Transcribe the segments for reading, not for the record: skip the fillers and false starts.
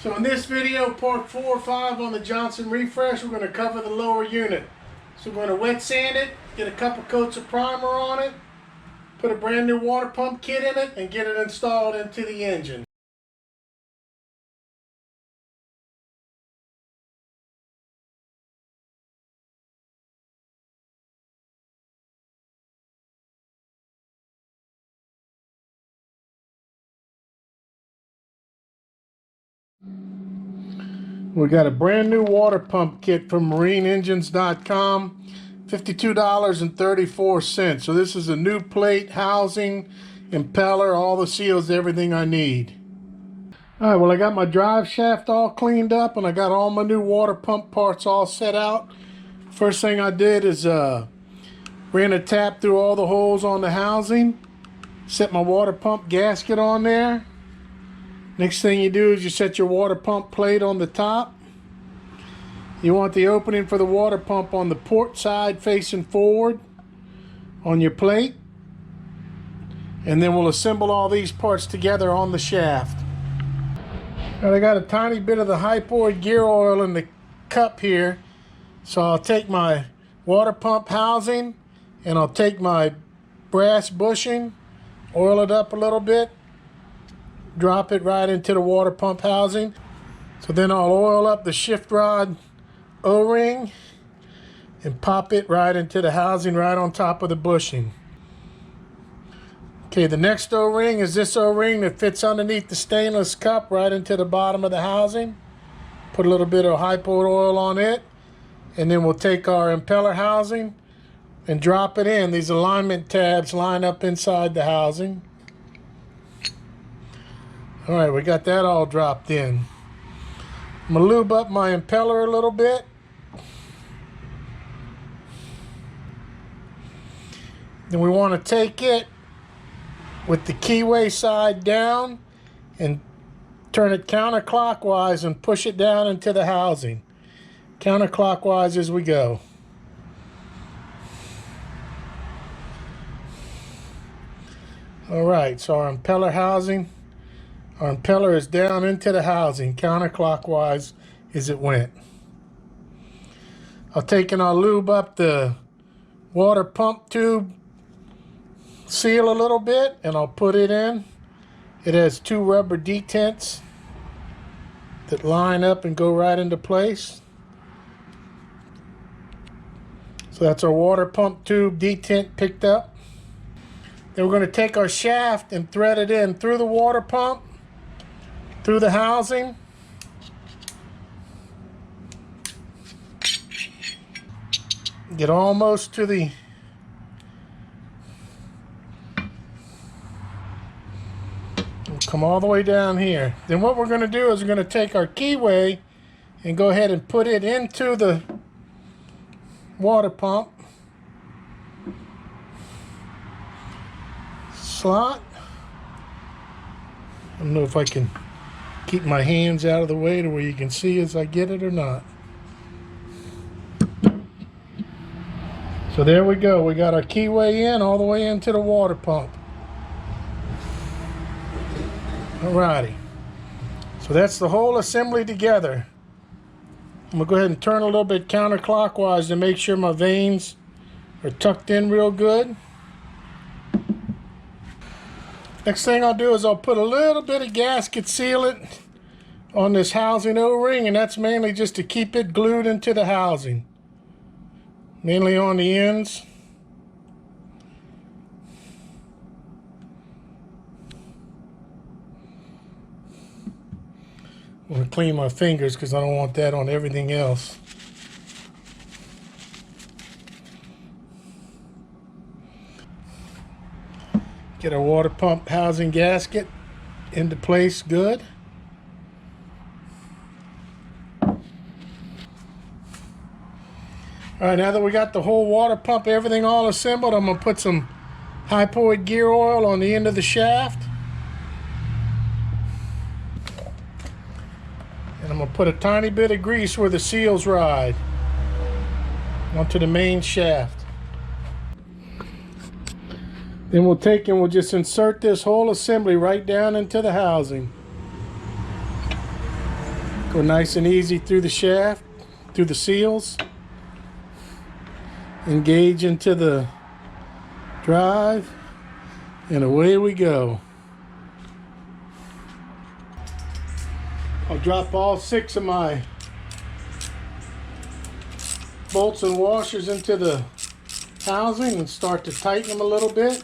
So in this video, part 4 or 5 on the Johnson Refresh, we're going to cover the lower unit. So we're going to wet sand it, get a couple coats of primer on it, put a brand new water pump kit in it, and get it installed into the engine. We got a brand new water pump kit from MarineEngines.com, $52.34. So this is a new plate, housing, impeller, all the seals, everything I need. Alright, well I got my drive shaft all cleaned up and I got all my new water pump parts all set out. First thing I did is ran a tap through all the holes on the housing, set my water pump gasket on there. Next thing you do is you set your water pump plate on the top. You want the opening for the water pump on the port side facing forward on your plate. And then we'll assemble all these parts together on the shaft. Now I got a tiny bit of the Hypoid gear oil in the cup here. So I'll take my water pump housing and I'll take my brass bushing, oil it up a little bit, drop it right into the water pump housing. So then I'll oil up the shift rod O-ring and pop it right into the housing right on top of the bushing. Okay, the next O-ring is this O-ring that fits underneath the stainless cup right into the bottom of the housing. Put a little bit of Hypoid oil on it, and then we'll take our impeller housing and drop it in. These alignment tabs line up inside the housing. Alright, we got that all dropped in. I'm going to lube up my impeller a little bit. Then we want to take it with the keyway side down and turn it counterclockwise and push it down into the housing. Counterclockwise as we go. Alright, so our impeller housing, our impeller is down into the housing, counterclockwise as it went. I'll take and I'll lube up the water pump tube seal a little bit and I'll put it in. It has 2 rubber detents that line up and go right into place. So that's our water pump tube detent picked up. Then we're going to take our shaft and thread it in through the water pump, through the housing. Get almost to the come all the way down here. Then what we're going to do is we're going to take our keyway and go ahead and put it into the water pump slot. I don't know if I can keep my hands out of the way to where you can see as I get it or not. So there we go. We got our keyway in all the way into the water pump. Alrighty. So that's the whole assembly together. I'm going to go ahead and turn a little bit counterclockwise to make sure my vanes are tucked in real good. Next thing I'll do is I'll put a little bit of gasket sealant on this housing O-ring, and that's mainly just to keep it glued into the housing. Mainly on the ends. I'm going to clean my fingers because I don't want that on everything else. Get our water pump housing gasket into place good. Alright, now that we got the whole water pump, everything all assembled, I'm going to put some Hypoid gear oil on the end of the shaft. And I'm going to put a tiny bit of grease where the seals ride onto the main shaft. Then we'll take and we'll just insert this whole assembly right down into the housing. Go nice and easy through the shaft, through the seals. Engage into the drive, and away we go. I'll drop all 6 of my bolts and washers into the housing and start to tighten them a little bit.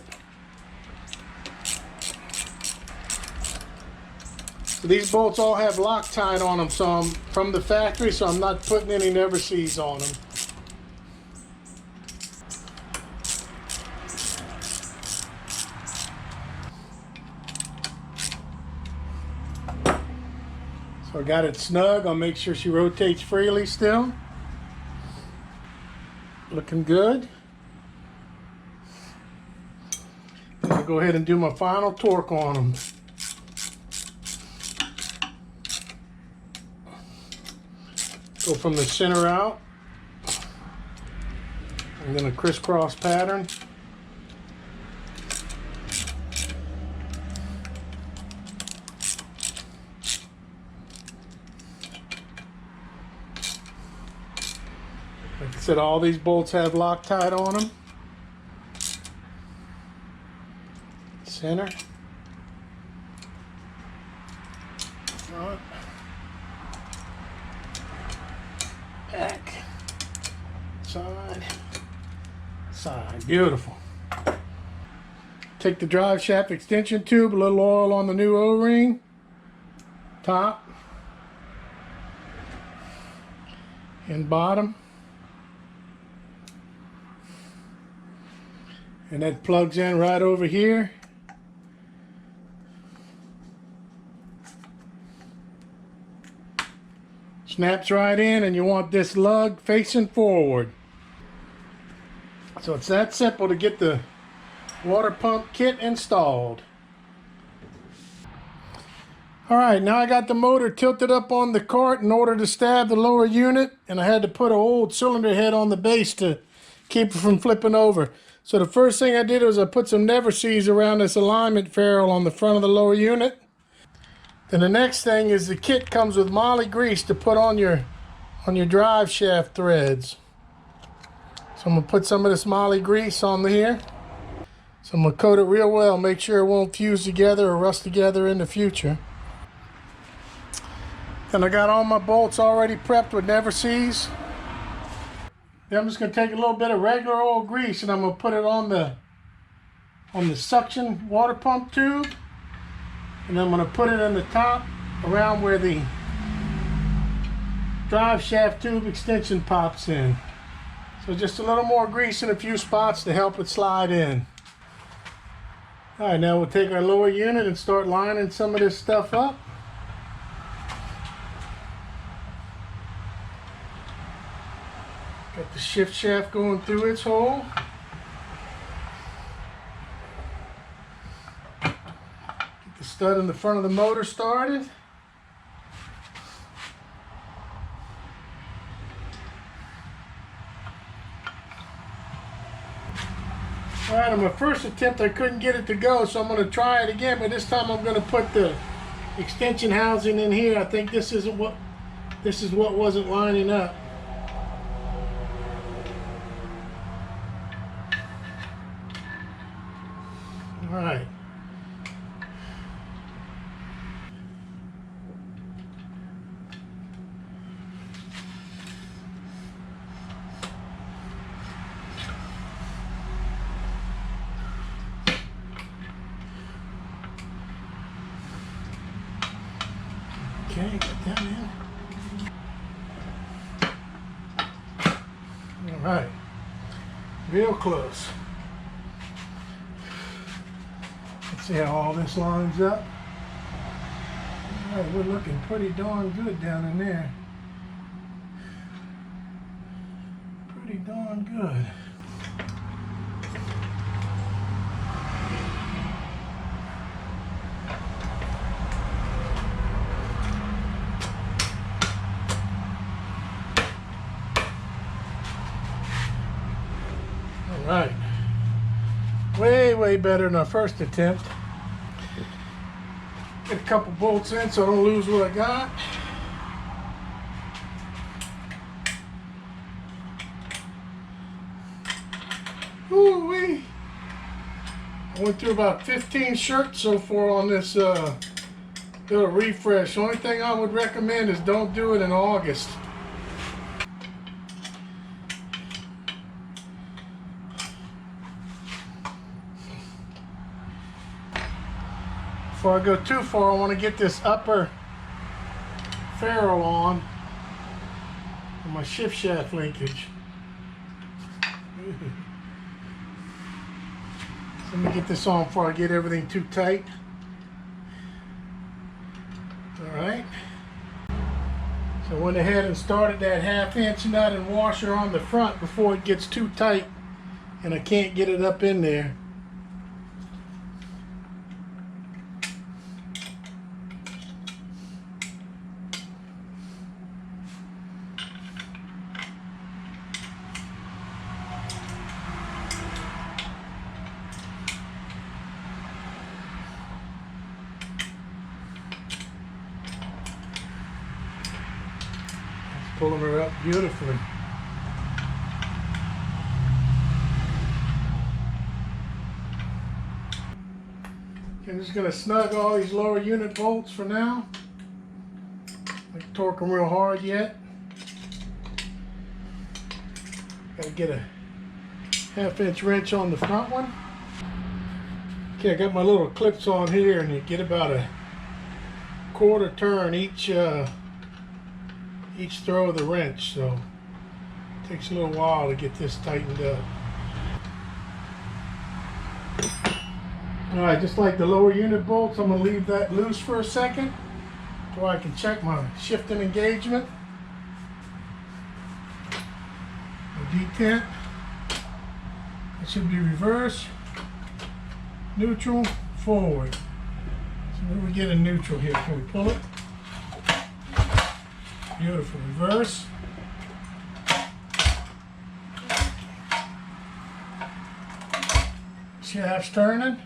So these bolts all have Loctite on them, so I'm from the factory, so I'm not putting any Never-Seez on them. So I got it snug. I'll make sure she rotates freely still. Looking good. Then I'll go ahead and do my final torque on them. Go from the center out. And then a crisscross pattern. Like I said, all these bolts have Loctite on them. Center. Front. Back. Side. Side. Beautiful. Take the drive shaft extension tube, a little oil on the new O-ring. Top. And bottom. And that plugs in right over here. Snaps right in, and you want this lug facing forward. So it's that simple to get the water pump kit installed. Alright, now I got the motor tilted up on the cart in order to stab the lower unit, and I had to put an old cylinder head on the base to keep it from flipping over. So the first thing I did was I put some Never-Seez around this alignment ferrule on the front of the lower unit. Then the next thing is the kit comes with moly grease to put on your drive shaft threads. So I'm going to put some of this moly grease on here. So I'm going to coat it real well, make sure it won't fuse together or rust together in the future. Then I got all my bolts already prepped with Never-Seez. Then I'm just going to take a little bit of regular old grease and I'm going to put it on the suction water pump tube. And then I'm going to put it in the top around where the drive shaft tube extension pops in. So just a little more grease in a few spots to help it slide in. Alright, now we'll take our lower unit and start lining some of this stuff up. Got the shift shaft going through its hole. Get the stud in the front of the motor started. Alright, on my first attempt I couldn't get it to go, so I'm going to try it again, but this time I'm going to put the extension housing in here. I think this is what wasn't lining up. Alright. Okay, get that in. Alright. Real close. See how all this lines up? Alright, we're looking pretty darn good down in there. Pretty darn good. Alright. Way better than our first attempt. Get a couple bolts in so I don't lose what I got. Ooh-wee. I went through about 15 shirts so far on this little refresh. The only thing I would recommend is don't do it in August. Before I go too far, I want to get this upper ferrule on my shift shaft linkage. So let me get this on before I get everything too tight. Alright. So I went ahead and started that 1/2" nut and washer on the front before it gets too tight and I can't get it up in there. Pulling her up beautifully. I'm just going to snug all these lower unit bolts for now. I can torque them real hard yet. Got to get a 1/2" wrench on the front one. Okay, I got my little clips on here, and you get about a 1/4 turn each throw of the wrench, so it takes a little while to get this tightened up. Alright, just like the lower unit bolts, I'm going to leave that loose for a second so I can check my shifting engagement. The detent. It should be reverse, neutral, forward. So where do we get a neutral here? Can we pull it? Beautiful. Reverse. Shaft's turning.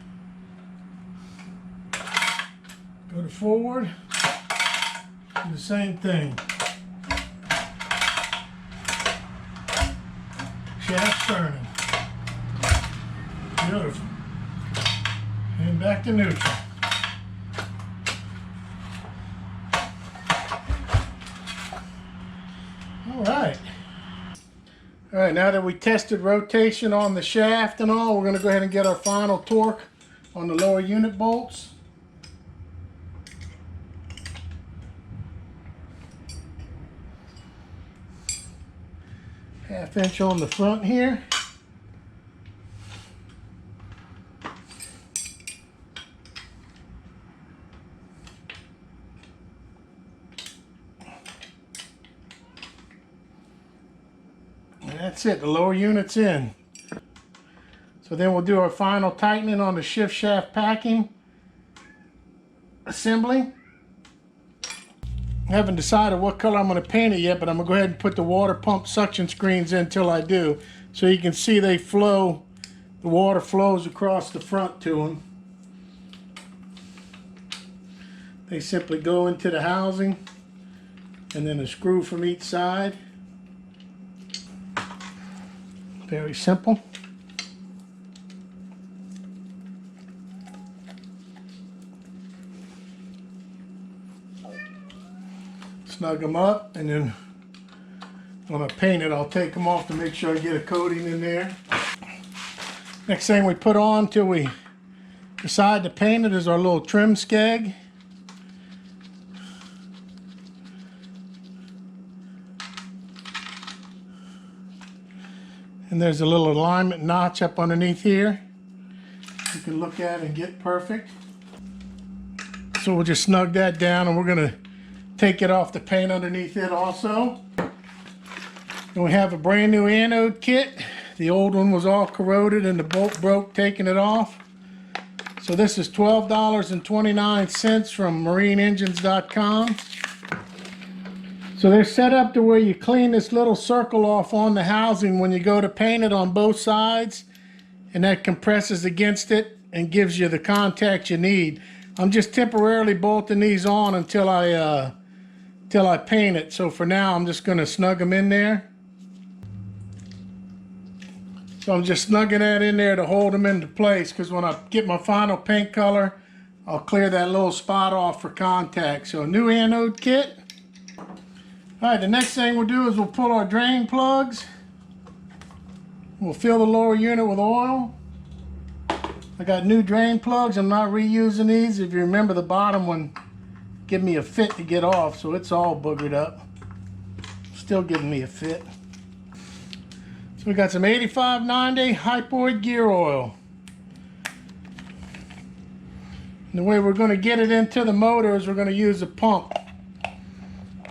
Go to forward. Do the same thing. Shaft's turning. Beautiful. And back to neutral. All right, now that we tested rotation on the shaft and all, we're going to go ahead and get our final torque on the lower unit bolts. Half-inch on the front here. That's it, the lower unit's in. So then we'll do our final tightening on the shift shaft packing assembly. I haven't decided what color I'm going to paint it yet, but I'm going to go ahead and put the water pump suction screens in until I do. So you can see they flow, the water flows across the front to them. They simply go into the housing and then a screw from each side. Very simple. Snug them up, and then when I paint it, I'll take them off to make sure I get a coating in there. Next thing we put on till we decide to paint it is our little trim skeg. And there's a little alignment notch up underneath here. You can look at and get perfect. So we'll just snug that down, and we're going to take it off the paint underneath it also. And we have a brand new anode kit. The old one was all corroded and the bolt broke taking it off. So this is $12.29 from marineengines.com. So they're set up to where you clean this little circle off on the housing when you go to paint it on both sides, and that compresses against it and gives you the contact you need. I'm just temporarily bolting these on until I paint it. So for now, I'm just going to snug them in there. So I'm just snugging that in there to hold them into place, because when I get my final paint color, I'll clear that little spot off for contact. So new anode kit. All right, the next thing we'll do is we'll pull our drain plugs. We'll fill the lower unit with oil. I got new drain plugs. I'm not reusing these. If you remember, the bottom one gave me a fit to get off, so it's all boogered up. Still giving me a fit. So we got some 8590 Hypoid gear oil. And the way we're going to get it into the motor is we're going to use a pump.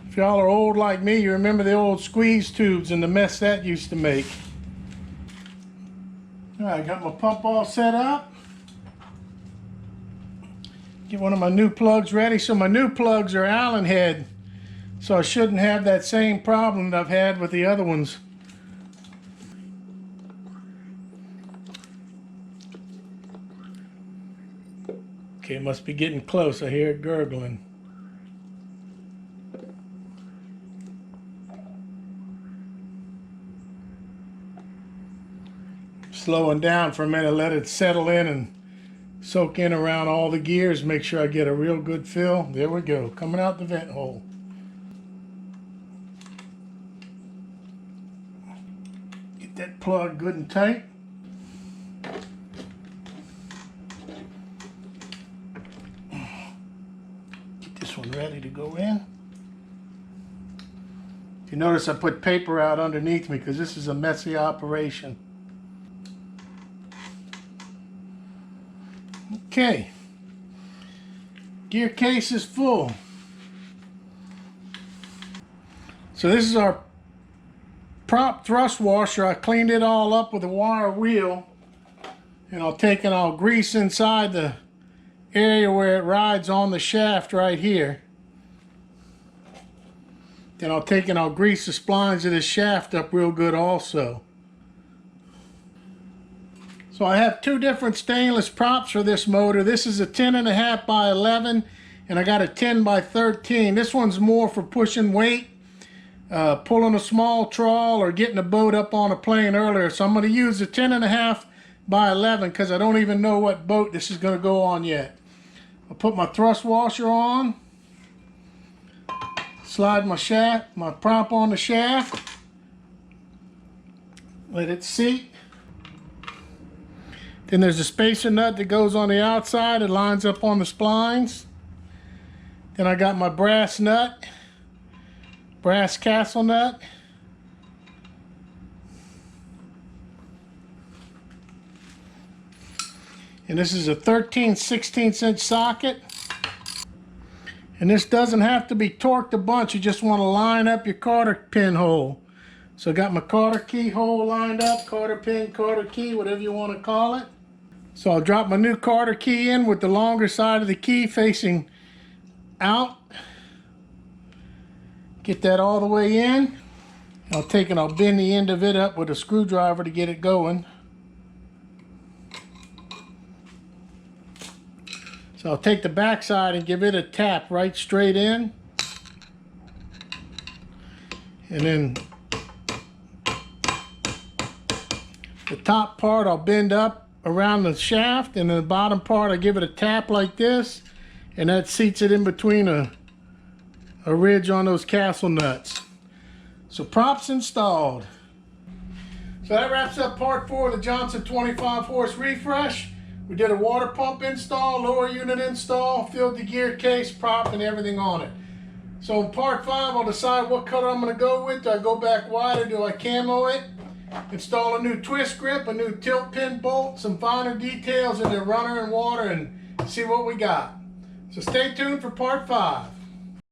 If y'all are old like me, you remember the old squeeze tubes and the mess that used to make. All right, I got my pump all set up. Get one of my new plugs ready. So my new plugs are Allen head, so I shouldn't have that same problem that I've had with the other ones. Okay, it must be getting close. I hear it gurgling. Slowing down for a minute, let it settle in and soak in around all the gears. Make sure I get a real good fill. There we go, coming out the vent hole. Get that plug good and tight. Get this one ready to go in. If you notice, I put paper out underneath me because this is a messy operation. Okay, gear case is full. So this is our prop thrust washer. I cleaned it all up with a wire wheel, and I'll take and I'll grease inside the area where it rides on the shaft right here. Then I'll take and I'll grease the splines of this shaft up real good also. So I have two different stainless props for this motor. This is a 10.5 by 11, and I got a 10 by 13. This one's more for pushing weight, pulling a small trawl, or getting a boat up on a plane earlier. So I'm going to use the 10.5 by 11 because I don't even know what boat this is going to go on yet. I'll put my thrust washer on, slide my prop on the shaft, let it seat. Then there's a spacer nut that goes on the outside. It lines up on the splines. Then I got my brass nut, brass castle nut. And this is a 13/16 inch socket. And this doesn't have to be torqued a bunch. You just want to line up your cotter pin hole. So I got my cotter key hole lined up, cotter pin, cotter key, whatever you want to call it. So I'll drop my new cotter key in with the longer side of the key facing out. Get that all the way in. I'll take and I'll bend the end of it up with a screwdriver to get it going. So I'll take the back side and give it a tap right straight in. And then the top part I'll bend up around the shaft, and then the bottom part I give it a tap like this, and that seats it in between a ridge on those castle nuts. So props installed. So that wraps up part 4 of the Johnson 25 horse refresh. We did a water pump install, lower unit install, filled the gear case, prop, and everything on it. So in part 5 I'll decide what color I'm going to go with. Do I go back wider? Do I camo it? Install a new twist grip, a new tilt pin bolt, some finer details in the runner and water, and see what we got. So stay tuned for part 5.